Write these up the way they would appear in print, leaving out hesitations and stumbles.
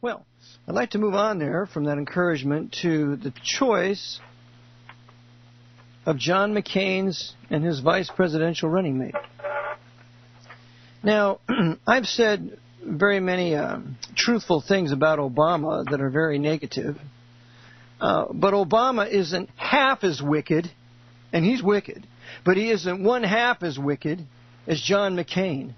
Well, I'd like to move on there from that encouragement to the choice of John McCain's and his vice presidential running mate. Now, I've said very many truthful things about Obama that are very negative. But Obama isn't half as wicked, and he's wicked, but he isn't one half as wicked as John McCain.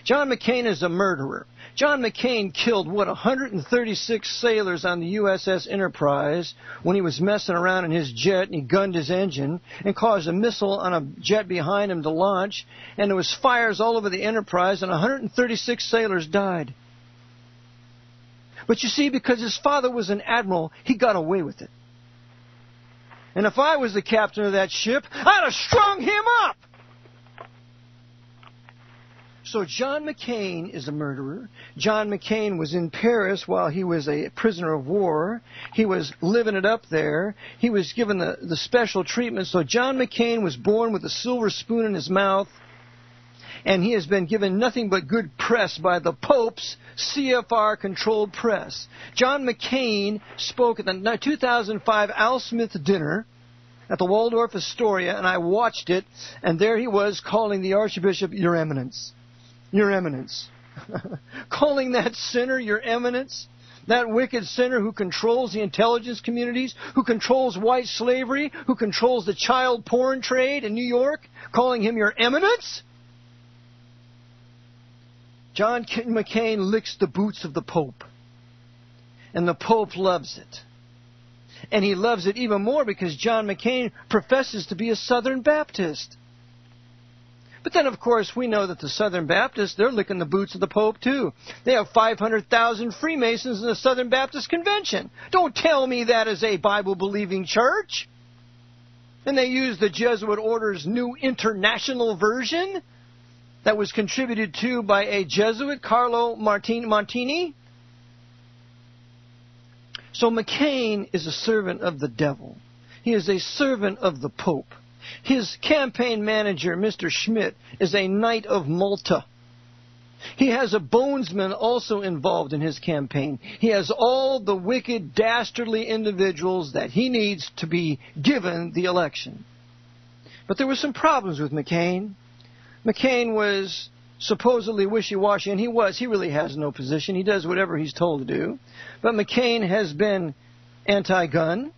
John McCain is a murderer. John McCain killed, 136 sailors on the USS Enterprise when he was messing around in his jet and he gunned his engine and caused a missile on a jet behind him to launch, and there was fires all over the Enterprise and 136 sailors died. But you see, because his father was an admiral, he got away with it. And if I was the captain of that ship, I'd have strung him up! So John McCain is a murderer. John McCain was in Paris while he was a prisoner of war. He was living it up there. He was given the special treatment. So John McCain was born with a silver spoon in his mouth, and he has been given nothing but good press by the Pope's CFR-controlled press. John McCain spoke at the 2005 Al Smith dinner at the Waldorf Astoria, and I watched it, and there he was calling the Archbishop, Your Eminence. Your Eminence. Calling that sinner, Your Eminence. That wicked sinner who controls the intelligence communities, who controls white slavery, who controls the child porn trade in New York, calling him Your Eminence. John McCain licks the boots of the Pope. And the Pope loves it. And he loves it even more because John McCain professes to be a Southern Baptist. But then, of course, we know that the Southern Baptists, they're licking the boots of the Pope, too. They have 500,000 Freemasons in the Southern Baptist Convention. Don't tell me that is a Bible-believing church. And they use the Jesuit Order's New International Version that was contributed to by a Jesuit, Carlo Montini. So McCain is a servant of the devil. He is a servant of the Pope. His campaign manager, Mr. Schmidt, is a Knight of Malta. He has a bonesman also involved in his campaign. He has all the wicked, dastardly individuals that he needs to be given the election. But there were some problems with McCain. McCain was supposedly wishy-washy, and he was. He really has no position. He does whatever he's told to do. But McCain has been anti-gun.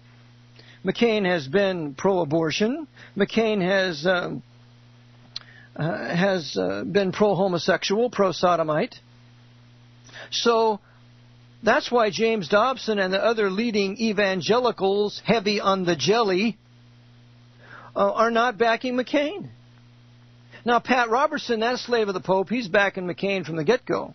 McCain has been pro-abortion. McCain has been pro-homosexual, pro-sodomite. So that's why James Dobson and the other leading evangelicals, heavy on the jelly, are not backing McCain. Now, Pat Robertson, that slave of the Pope, he's backing McCain from the get-go.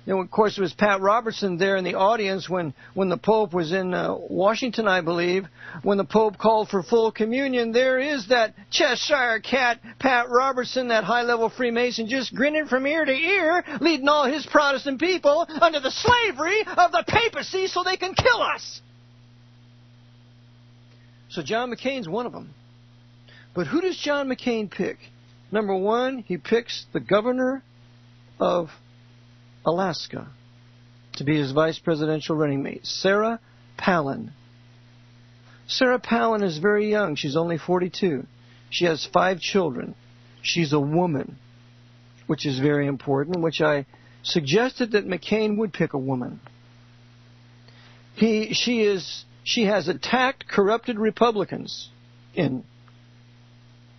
And of course, it was Pat Robertson there in the audience when the Pope was in Washington, I believe, when the Pope called for full communion. There is that Cheshire cat, Pat Robertson, that high-level Freemason, just grinning from ear to ear, leading all his Protestant people under the slavery of the papacy so they can kill us. So John McCain's one of them. But who does John McCain pick? Number one, he picks the governor of Alaska to be his vice presidential running mate, Sarah Palin. Sarah Palin is very young. She's only 42. She has 5 children. She's a woman, which is very important, which I suggested that McCain would pick a woman. She has attacked corrupted Republicans in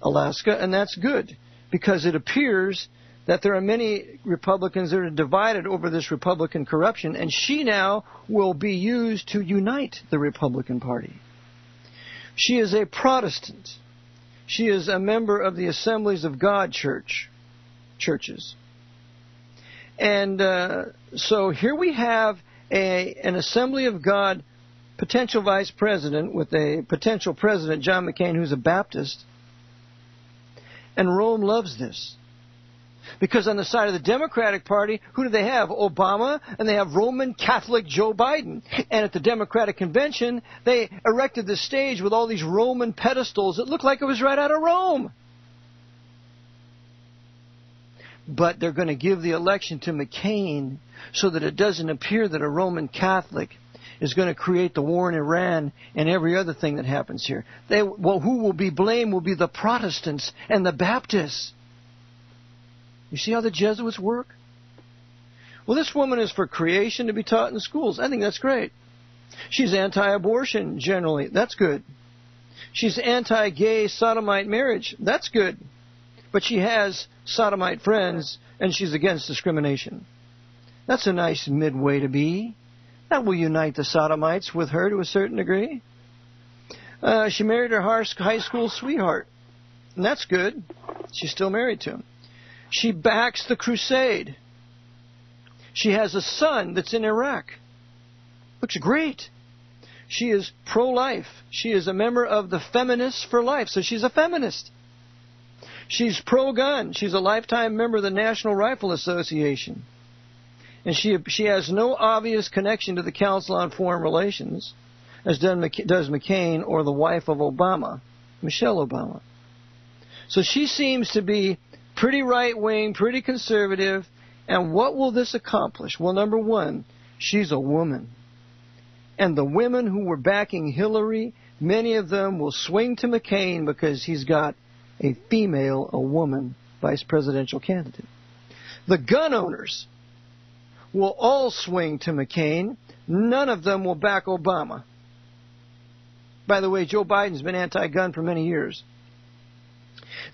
Alaska, and that's good, because it appears that there are many Republicans that are divided over this Republican corruption, and she now will be used to unite the Republican Party. She is a Protestant. She is a member of the Assemblies of God churches. And so here we have an Assembly of God potential vice president with a potential president, John McCain, who's a Baptist. And Rome loves this. Because on the side of the Democratic Party, who do they have? Obama, and they have Roman Catholic Joe Biden. And at the Democratic Convention, they erected the stage with all these Roman pedestals. It looked like it was right out of Rome. But they're going to give the election to McCain so that it doesn't appear that a Roman Catholic is going to create the war in Iran and every other thing that happens here. Who will be blamed will be the Protestants and the Baptists. You see how the Jesuits work? Well, this woman is for creation to be taught in the schools. I think that's great. She's anti-abortion, generally. That's good. She's anti-gay sodomite marriage. That's good. But she has sodomite friends, and she's against discrimination. That's a nice midway to be. That will unite the sodomites with her to a certain degree. She married her high school sweetheart, and that's good. She's still married to him. She backs the crusade. She has a son that's in Iraq. Looks great. She is pro-life. She is a member of the Feminists for Life, so she's a feminist. She's pro-gun. She's a lifetime member of the National Rifle Association. And she has no obvious connection to the Council on Foreign Relations, as does McCain or the wife of Obama, Michelle Obama. So she seems to be pretty right-wing, pretty conservative. And what will this accomplish? Well, number one, she's a woman. And the women who were backing Hillary, many of them will swing to McCain because he's got a woman, vice presidential candidate. The gun owners will all swing to McCain. None of them will back Obama. By the way, Joe Biden's been anti-gun for many years.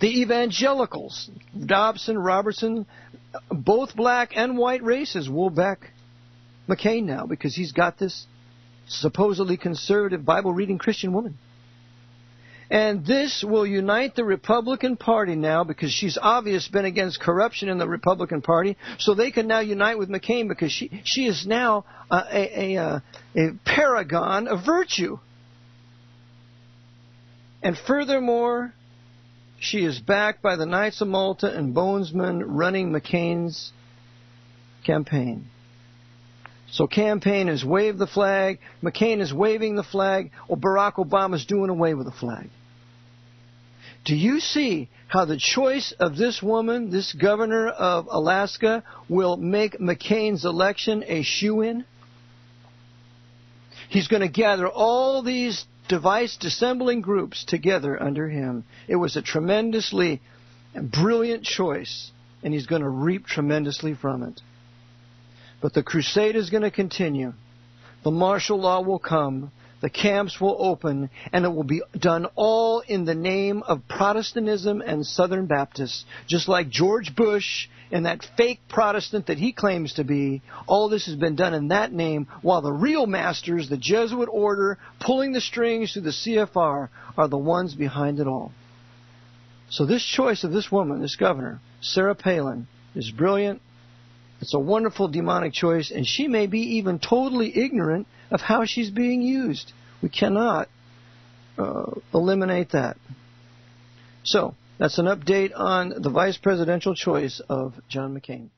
The evangelicals, Dobson, Robertson, both black and white races will back McCain now because he's got this supposedly conservative Bible-reading Christian woman. And this will unite the Republican Party now because she's obviously been against corruption in the Republican Party, so they can now unite with McCain because she is now a paragon of virtue. And furthermore, she is backed by the Knights of Malta and Bonesmen running McCain's campaign. So campaign has waved the flag. McCain is waving the flag. Or Barack Obama's doing away with the flag. Do you see how the choice of this woman, this governor of Alaska, will make McCain's election a shoo-in? He's going to gather all these device-dissembling groups together under him. It was a tremendously brilliant choice, and he's going to reap tremendously from it. But the crusade is going to continue. The martial law will come. The camps will open. And it will be done all in the name of Protestantism and Southern Baptists. Just like George Bush and that fake Protestant that he claims to be. All this has been done in that name, while the real masters, the Jesuit order, pulling the strings through the CFR, are the ones behind it all. So this choice of this woman, this governor, Sarah Palin, is brilliant. It's a wonderful demonic choice, and she may be even totally ignorant of how she's being used. We cannot eliminate that. So, that's an update on the vice presidential choice of John McCain.